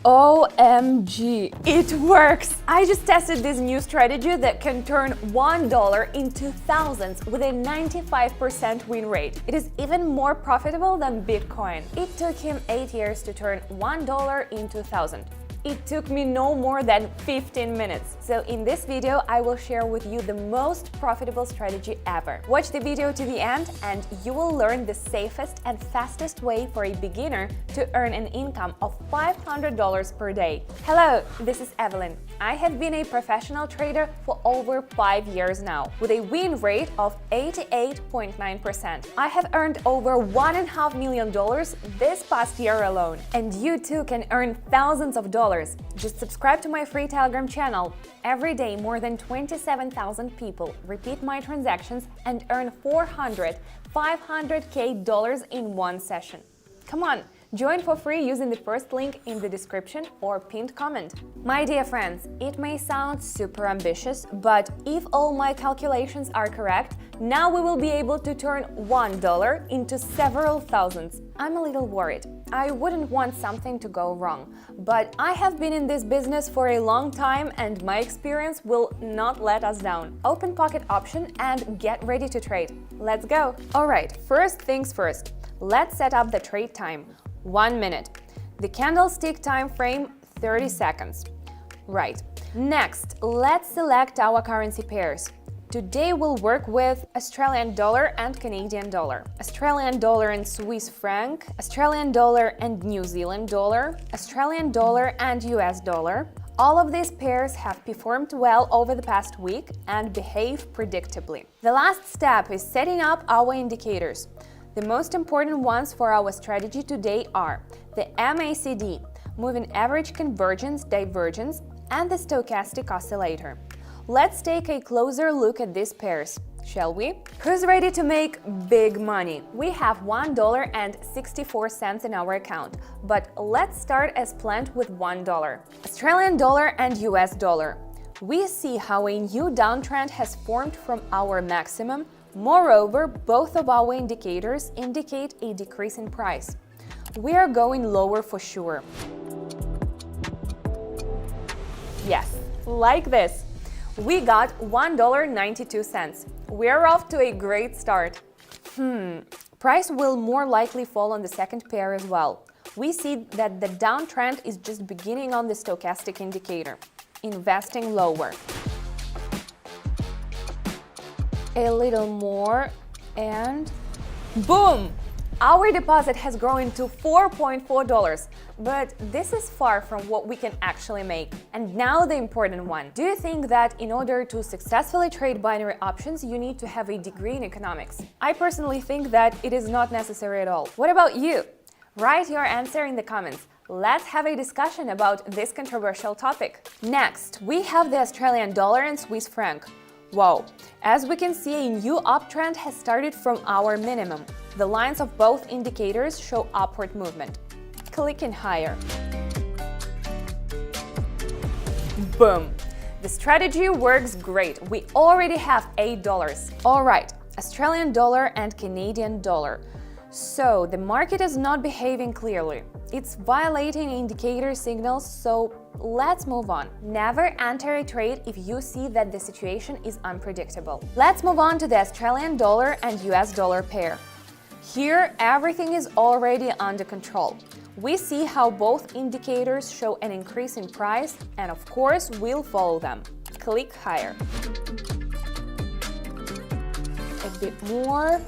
OMG, it works! I just tested this new strategy that can turn $1 into thousands with a 95% win rate. It is even more profitable than Bitcoin. It took him 8 years to turn $1 into 1,000. It took me no more than 15 minutes. So in this video, I will share with you the most profitable strategy ever. Watch the video to the end and you will learn the safest and fastest way for a beginner to earn an income of $500 per day. Hello, this is Evelyn. I have been a professional trader for over 5 years now, with a win rate of 88.9%. I have earned over $1.5 million this past year alone. And you too can earn thousands of dollars. Just subscribe to my free Telegram channel. Every day, more than 27,000 people repeat my transactions and earn $500K in one session. Come on, join for free using the first link in the description or pinned comment. My dear friends, it may sound super ambitious, but if all my calculations are correct, now we will be able to turn $1 into several thousands. I'm a little worried. I wouldn't want something to go wrong, but I have been in this business for a long time and my experience will not let us down. Open pocket option and get ready to trade. Let's go! Alright, first things first. Let's set up the trade time. 1 minute. The candlestick time frame 30 seconds. Right. Next, let's select our currency pairs. Today we'll work with Australian dollar and Canadian dollar, Australian dollar and Swiss franc, Australian dollar and New Zealand dollar, Australian dollar and US dollar. All of these pairs have performed well over the past week and behave predictably. The last step is setting up our indicators. The most important ones for our strategy today are the MACD, moving average convergence divergence, and the stochastic oscillator. Let's take a closer look at these pairs, shall we? Who's ready to make big money? We have $1.64 in our account, but let's start as planned with $1. Australian dollar and US dollar. We see how a new downtrend has formed from our maximum. Moreover, both of our indicators indicate a decrease in price. We are going lower for sure. Yes, like this. We got $1.92. We're off to a great start. Price will more likely fall on the second pair as well. We see that the downtrend is just beginning on the stochastic indicator. Investing lower. A little more and boom! Our deposit has grown to $4.4, but this is far from what we can actually make. And now the important one. Do you think that in order to successfully trade binary options, you need to have a degree in economics? I personally think that it is not necessary at all. What about you? Write your answer in the comments. Let's have a discussion about this controversial topic. Next, we have the Australian dollar and Swiss franc. Wow! As we can see, a new uptrend has started from our minimum. The lines of both indicators show upward movement. Clicking higher. Boom! The strategy works great. We already have $8. Alright, Australian dollar and Canadian dollar. So, the market is not behaving clearly. It's violating indicator signals, so let's move on. Never enter a trade if you see that the situation is unpredictable. Let's move on to the Australian dollar and US dollar pair. Here, everything is already under control. We see how both indicators show an increase in price, and of course, we'll follow them. Click higher. A bit more.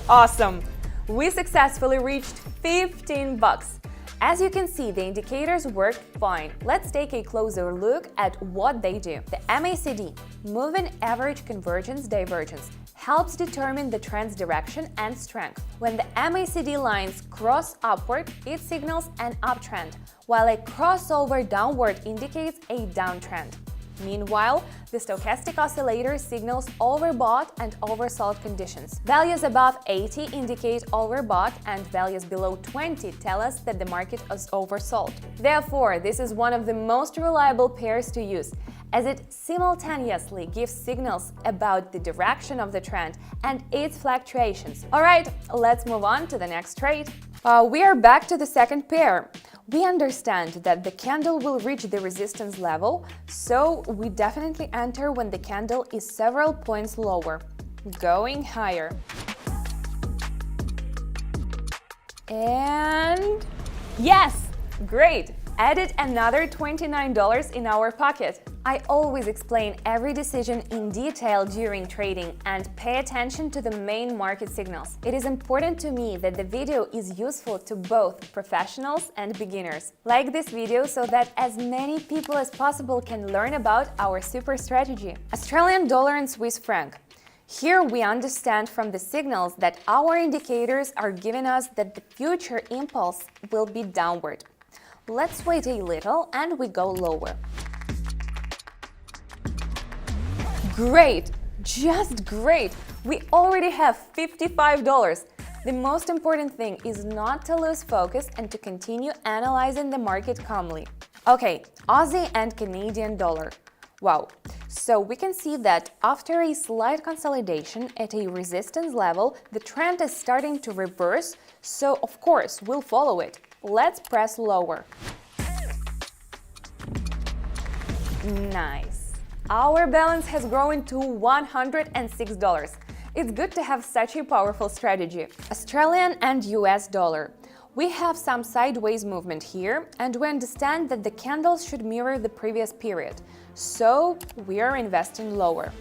Awesome! We successfully reached $15. As you can see, the indicators work fine. Let's take a closer look at what they do. The MACD, moving average convergence divergence, helps determine the trend's direction and strength. When the MACD lines cross upward, it signals an uptrend, while a crossover downward indicates a downtrend. Meanwhile, the stochastic oscillator signals overbought and oversold conditions. Values above 80 indicate overbought and values below 20 tell us that the market is oversold. Therefore, this is one of the most reliable pairs to use, as it simultaneously gives signals about the direction of the trend and its fluctuations. Alright, let's move on to the next trade. We are back to the second pair. We understand that the candle will reach the resistance level, so we definitely enter when the candle is several points lower, going higher. And yes! Great! Added another $29 in our pocket. I always explain every decision in detail during trading and pay attention to the main market signals. It is important to me that the video is useful to both professionals and beginners. Like this video so that as many people as possible can learn about our super strategy. Australian dollar and Swiss franc. Here we understand from the signals that our indicators are giving us that the future impulse will be downward. Let's wait a little and we go lower. Great! Just great! We already have $55. The most important thing is not to lose focus and to continue analyzing the market calmly. Okay, Aussie and Canadian dollar. Wow! So we can see that after a slight consolidation at a resistance level, the trend is starting to reverse, so of course we'll follow it. Let's press lower. Nice! Our balance has grown to $106. It's good to have such a powerful strategy. Australian and US dollar. We have some sideways movement here, and we understand that the candles should mirror the previous period, so we are investing lower.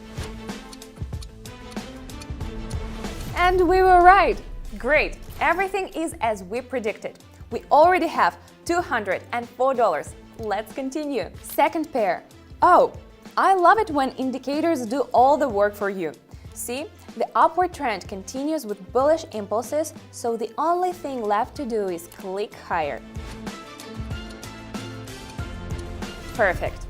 And we were right! Great! Everything is as we predicted. We already have $204. Let's continue. Second pair. Oh, I love it when indicators do all the work for you. See, the upward trend continues with bullish impulses, so the only thing left to do is click higher. Perfect.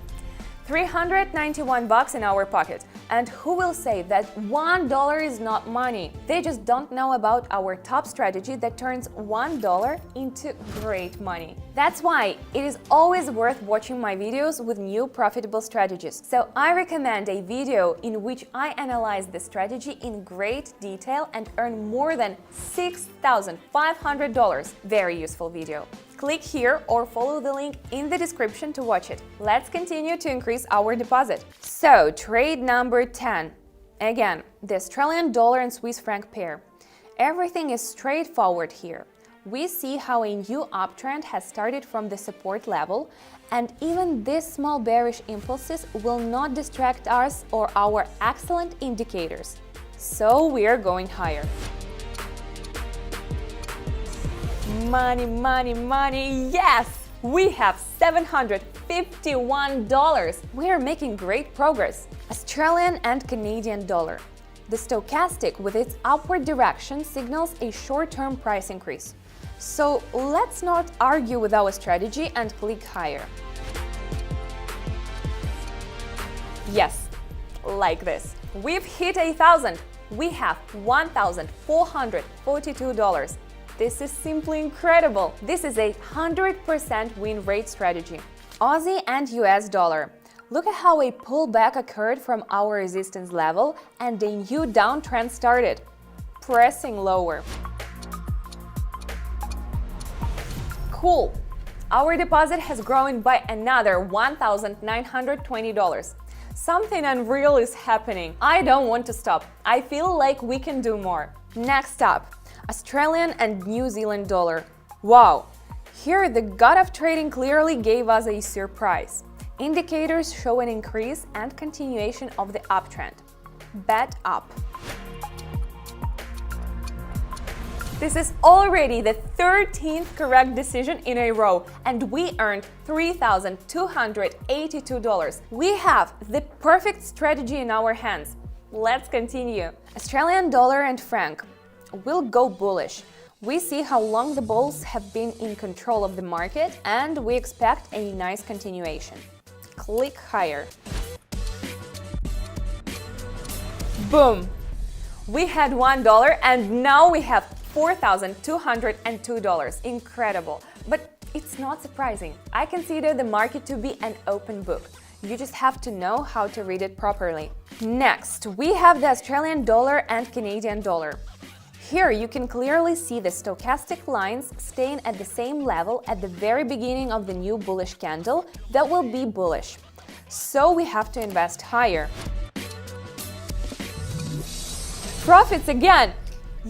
$391 in our pocket. And who will say that $1 is not money? They just don't know about our top strategy that turns $1 into great money. That's why it is always worth watching my videos with new profitable strategies. So I recommend a video in which I analyze the strategy in great detail and earn more than $6,500. Very useful video. Click here or follow the link in the description to watch it. Let's continue to increase our deposit. So, trade number 10. Again, the Australian dollar and Swiss franc pair. Everything is straightforward here. We see how a new uptrend has started from the support level, and even these small bearish impulses will not distract us or our excellent indicators. So, we are going higher. Money, money, money, yes! We have $751. We are making great progress. Australian and Canadian dollar. The stochastic with its upward direction signals a short-term price increase. So let's not argue with our strategy and click higher. Yes, like this. We've hit 1,000. We have $1,442. This is simply incredible! This is a 100% win rate strategy. Aussie and US dollar. Look at how a pullback occurred from our resistance level and a new downtrend started. Pressing lower. Cool! Our deposit has grown by another $1,920. Something unreal is happening. I don't want to stop. I feel like we can do more. Next up, Australian and New Zealand dollar. Wow! Here the god of trading clearly gave us a surprise. Indicators show an increase and continuation of the uptrend. Bet up. This is already the 13th correct decision in a row, and we earned $3,282. We have the perfect strategy in our hands. Let's continue. Australian dollar and franc. We'll go bullish. We see how long the bulls have been in control of the market, and we expect a nice continuation. Click higher. Boom! We had $1 and now we have $4,202. Incredible! But it's not surprising. I consider the market to be an open book. You just have to know how to read it properly. Next, we have the Australian dollar and Canadian dollar. here you can clearly see the stochastic lines staying at the same level at the very beginning of the new bullish candle that will be bullish. So we have to invest higher. Profits again!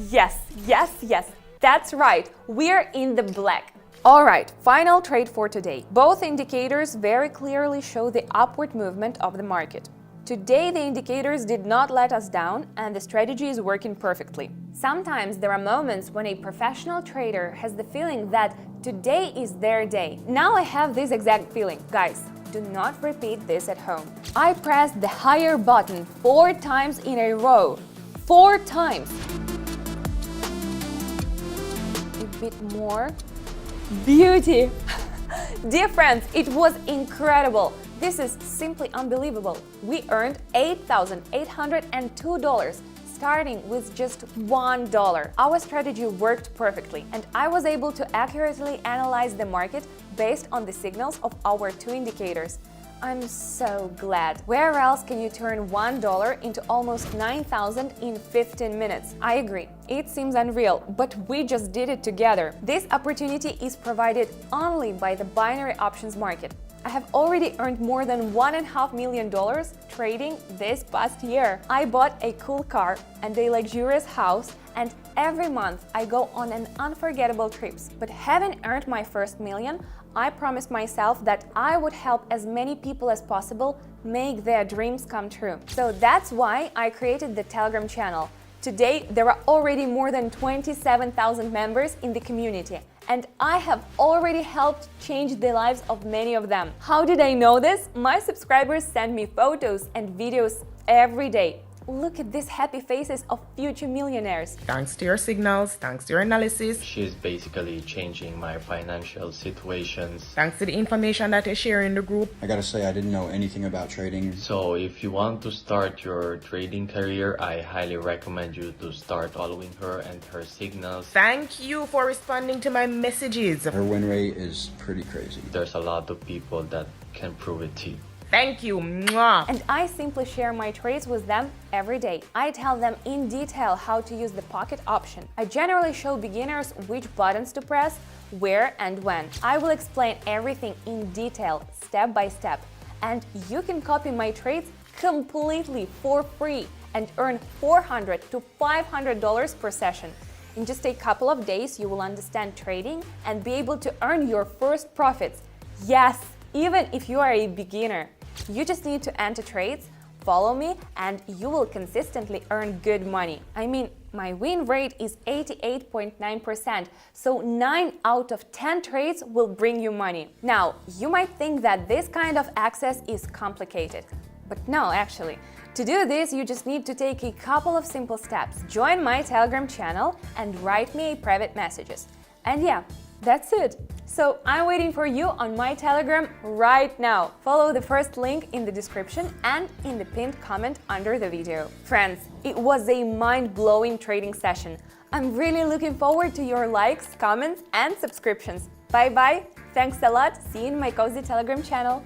Yes, yes, yes, that's right, we're in the black. Alright, final trade for today. Both indicators very clearly show the upward movement of the market. Today the indicators did not let us down and the strategy is working perfectly. Sometimes there are moments when a professional trader has the feeling that today is their day. Now I have this exact feeling. Guys, do not repeat this at home. I pressed the higher button 4 times in a row. 4 times. A bit more. Beauty! Dear friends, it was incredible! This is simply unbelievable. We earned $8,802, starting with just $1. Our strategy worked perfectly, and I was able to accurately analyze the market based on the signals of our 2 indicators. I'm so glad. Where else can you turn $1 into almost 9,000 in 15 minutes? I agree, it seems unreal, but we just did it together. This opportunity is provided only by the binary options market. I have already earned more than $1.5 million trading this past year. I bought a cool car and a luxurious house, and every month I go on an unforgettable trips. But having earned my first million, I promised myself that I would help as many people as possible make their dreams come true. So that's why I created the Telegram channel. Today, there are already more than 27,000 members in the community, and I have already helped change the lives of many of them. How did I know this? My subscribers send me photos and videos every day. Look at these happy faces of future millionaires. Thanks to your signals, thanks to your analysis. She's basically changing my financial situations. Thanks to the information that you share in the group. I gotta say, I didn't know anything about trading. So if you want to start your trading career, I highly recommend you to start following her and her signals. Thank you for responding to my messages. Her win rate is pretty crazy. There's a lot of people that can prove it to you. Thank you. Mwah. And I simply share my trades with them every day. I tell them in detail how to use the pocket option. I generally show beginners which buttons to press, where and when. I will explain everything in detail, step by step. And you can copy my trades completely for free and earn $400 to $500 per session. In just a couple of days, you will understand trading and be able to earn your first profits. Yes, even if you are a beginner. You just need to enter trades, follow me, and you will consistently earn good money. I mean, my win rate is 88.9%, so 9 out of 10 trades will bring you money. Now, you might think that this kind of access is complicated, but no, actually. To do this, you just need to take a couple of simple steps. Join my Telegram channel and write me private messages. And yeah, that's it. So I'm waiting for you on my Telegram right now. Follow the first link in the description and in the pinned comment under the video. Friends, it was a mind-blowing trading session. I'm really looking forward to your likes, comments and subscriptions. Bye-bye. Thanks a lot. See you in my cozy Telegram channel.